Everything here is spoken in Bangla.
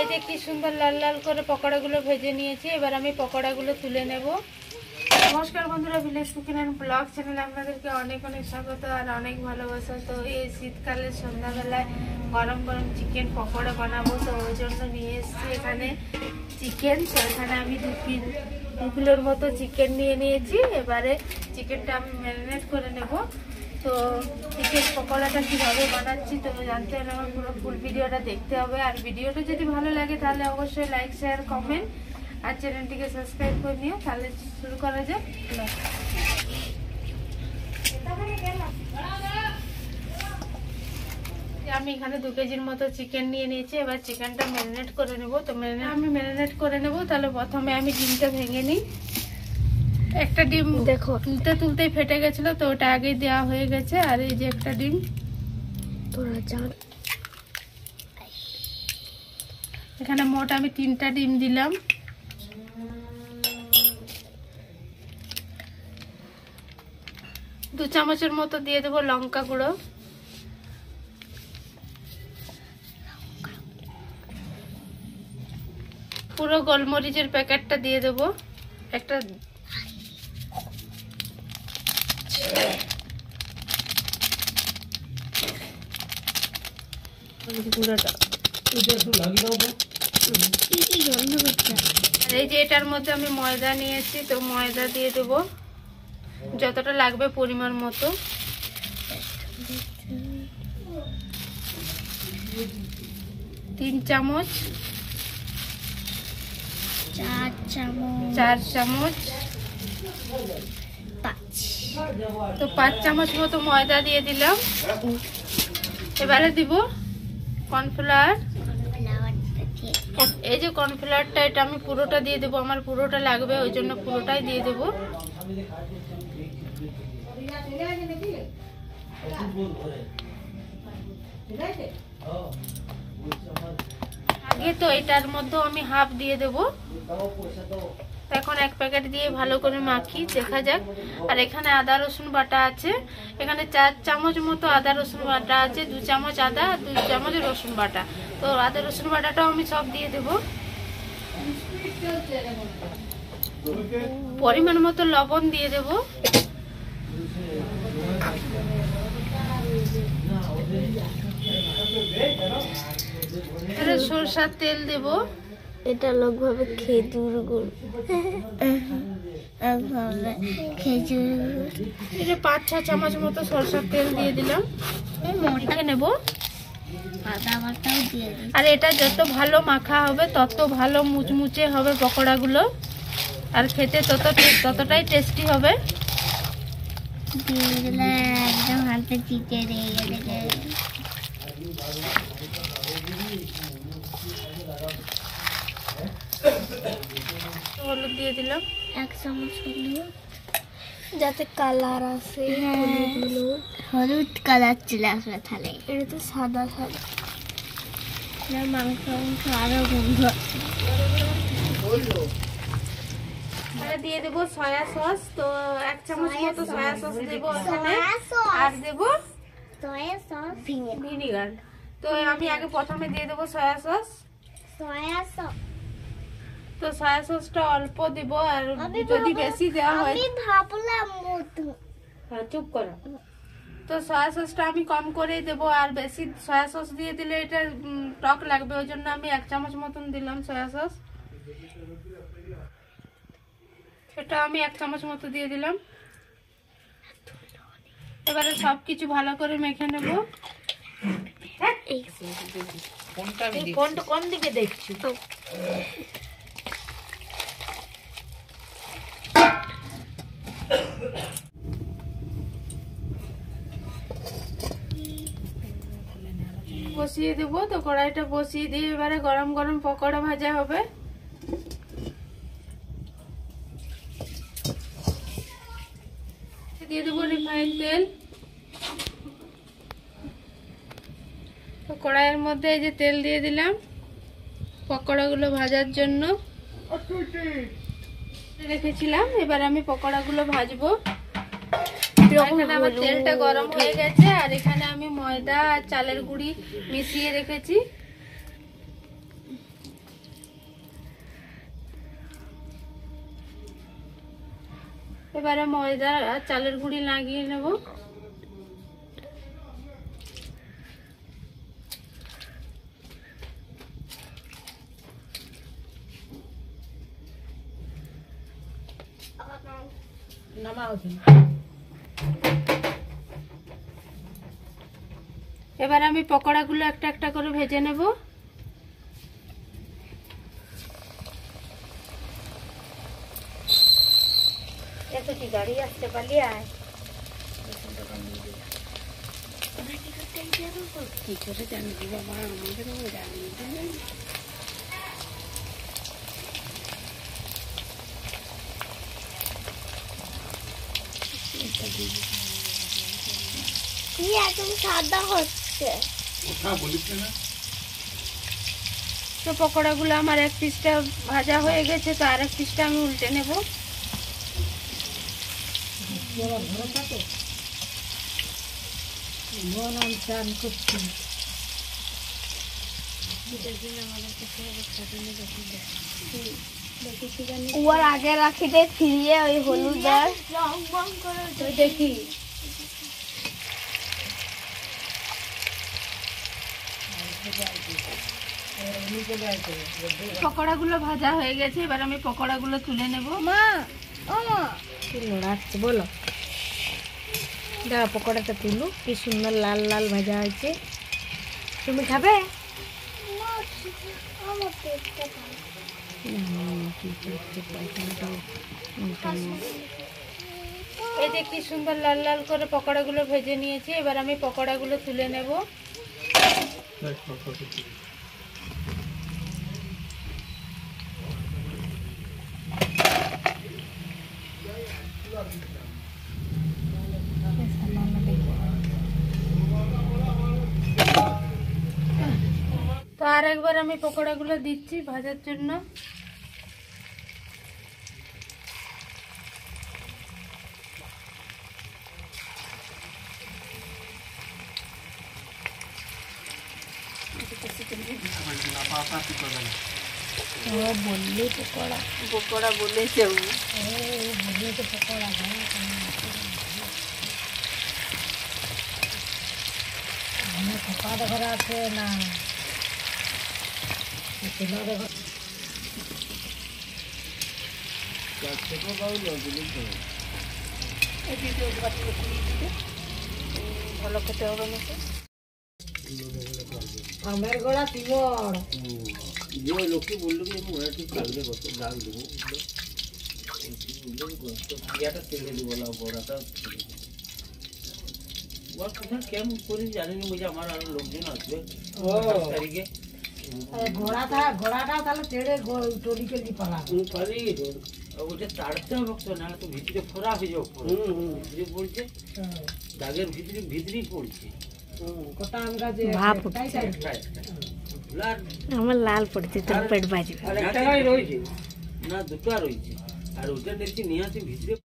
এই যে কি সুন্দর লাল লাল করে পকোড়াগুলো ভেজে নিয়েছি। এবার আমি পকোড়াগুলো তুলে নেব। নমস্কার বন্ধুরা, ভিলেজ কুকিং এন্ড ব্লগ চ্যানেলে আপনাদেরকে অনেক অনেক স্বাগত আর অনেক ভালোবাসা। তো এই শীতকালের সন্ধ্যাবেলায় গরম গরম চিকেন পকোড়া বানাবো, তো ওই জন্য নিয়ে এসেছি এখানে চিকেন। তো এখানে আমি 2 কিলোর মতো চিকেন নিয়ে নিয়েছি। এবারে চিকেনটা আমি ম্যারিনেট করে নেব। তো চিকেন পকোড়াটা কীভাবে বানাচ্ছি তো জানতে হলে আমার পুরো ফুল ভিডিওটা দেখতে হবে। আর ভিডিওটা যদি ভালো লাগে তাহলে অবশ্যই লাইক, শেয়ার, কমেন্ট আর চ্যানেলটিকে সাবস্ক্রাইব করে নিও। তাহলে শুরু করা যাক। আমি এখানে 2 কেজির মতো চিকেন নিয়ে নিয়েছি। এবার চিকেনটা ম্যারিনেট করে নেব। তো আমি ম্যারিনেট করে নেব। তাহলে প্রথমে আমি ডিমটা ভেঙে নিই। একটা ডিম দেখো তুলতেই ফেটে গেছিল, তো ওটা আগেই দেওয়া হয়ে গেছে। আর এই যে একটা ডিম, এখানে মোট আমি 3টা ডিম দিলাম। দু চামচের মতো দিয়ে দেবো লঙ্কা গুঁড়ো, পুরো গোলমরিচের প্যাকেটটা দিয়ে দেবো একটা, এই যে এটার মধ্যে আমি ময়দা নিয়েছি, তো ময়দা দিয়ে দেবো যতটা লাগবে পরিমাণ মতো। 3 চামচ, 4 চামচ, 5 চামচ মতো ময়দা দিয়ে দিলাম। এবারে দিব কর্নফ্লাওয়ার। এই যে কর্নফ্লাওয়ারটা, এটা আমি পুরোটা দিয়ে দেবো, আমার পুরোটা লাগবে, ওই জন্য পুরোটাই দিয়ে দেবো। আগে তো এটার মধ্যে আমি হাফ দিয়ে দেবো। এখন 1 প্যাকেট দিয়ে ভালো করে মাখি, দেখা যাক। আর এখানে আদা রসুন বাটা আছে, এখানে 4 চামচ মতো আদা রসুন বাটা আছে, 2 চামচ আদা, 2 চামচ রসুন বাটা। তো আদা রসুন বাটাটাও আমি সব দিয়ে দেব। পরিমাণ মতো লবণ দিয়ে দেব। সরষার তেল দেব। এটা লোকভাবে খেজুর গুড়, এটা 5-6 চামচ মতো সরষার তেল দিয়ে দিলাম। মেখে নেব। আর এটা যত ভালো মাখা হবে তত ভালো মুচমুচে হবে পকোড়াগুলো, আর খেতে ততটাই টেস্টি হবে। একদম হাতে চিটে হলুদ দিয়ে দিলাম 1 চামচ হলুদ, যাতে কালার আসে। হলুদ কালার চলে আসবে। তাহলে এটা তো সাদা সাদা, মাংস আরো গন্ধ। দিয়ে দেবো সয়া সস। তো 1 চামচ মতো সয়া সস দেবো এখানে, আর দেবো ভিনিগার। তো আমি আগে প্রথমে দিয়ে দেবো সয়া সস। তো সয়া সসটা অল্প দিব, আর যদি বেশি দেওয়া হয় চুপ করো। তো সয়া সসটা আমি কম করেই দেবো, আর বেশি সয়া সস দিয়ে দিলে এটা টক লাগবে, ওই জন্য আমি 1 চামচ মতন দিলাম সয়া সস। সেটা আমি 1 চামচ মতো দিয়ে দিলাম। এবারে সবকিছু ভালো করে মেখে নেব। কোন দিকে দেখছি? বসিয়ে দেবো। তো কড়াইটা বসিয়ে দিয়ে এবারে গরম গরম পকোড়া ভাজা হবে। দিয়ে দেবো রিফাইন তেল। তো কড়াইয়ের মধ্যে এই যে তেল দিয়ে দিলাম পকোড়াগুলো ভাজার জন্য রেখেছিলাম। এবার আমি পকোড়াগুলো ভাজবো। এখানে আমার তেলটা গরম হয়ে গেছে, আর এখানে আমি ময়দা আর চালের গুঁড়ি মিশিয়ে রেখেছি। এবারে ময়দা আর চালের গুঁড়ি লাগিয়ে নেব। এবার আমি পকোড়াগুলো একটা একটা করে ভেজে নেব। এত কি গাড়ি আসতে পারলি আয় কি করে জানবি বাবা, আমাদেরও জানি। কি একদম সাদা হচ্ছে। তো পকোড়াগুলো আমার এক পিসটা ভাজা হয়ে গেছে, তো আর এক পিসটা আমি উল্টে নেব। ওর আগে রাখিতে ফিরিয়ে ওই হলুদ আর দেখি পকোড়াগুলো ভাজা হয়ে গেছে, এবার আমি পকোড়াগুলো তুলে নেব। মা, ও মা, কি লড়াচ্ছে বলো? দাঁড়া, পকোড়াটা তুলো, কি সুন্দর লাল লাল ভাজা হয়েছে। তুমি খাবে? আমার পেটটা খারাপ। এই যে কি সুন্দর লাল লাল করে পকোড়াগুলো ভেজে নিয়েছি, এবার আমি পকোড়াগুলো তুলে নেব। তো আর একবার আমি পকোড়াগুলো দিচ্ছি ভাজার জন্য। বললি পকোড়া, পকোড়া বলেছে ও। বললি তো পকোড়া। আমার পকোড়া ঘরে আছে না? ভালো খেতে হবে না তো। আমের গোড়া তিবড় যে লোককে বললো কি আমি ওরা ঠিক কালকে কত ডাক দেবো ইয়াটা ছেড়ে দেবো না, বড়াটা ওর কথা কেমন করে জানিনি, বুঝে আমার আরো লোকজন আসবে 5 তারিখে। ঘোড়াটা তাহলে তেড়ে টলি টলি পালা পালিয়ে গেছে, ওটা তাড়তে হবে তো, না তো ভিতরে খোরা হয়ে যাবে, ভিতরে পড়ছে দাগের ভিতরে ভিতরেই পড়ছে। ভাব আমার লাল পড়ছে, তোর পেট বাজবে। রয়েছে না, দুটো রয়েছে, আর ওটা দেখছি নিয়ে আসি ভিতরে।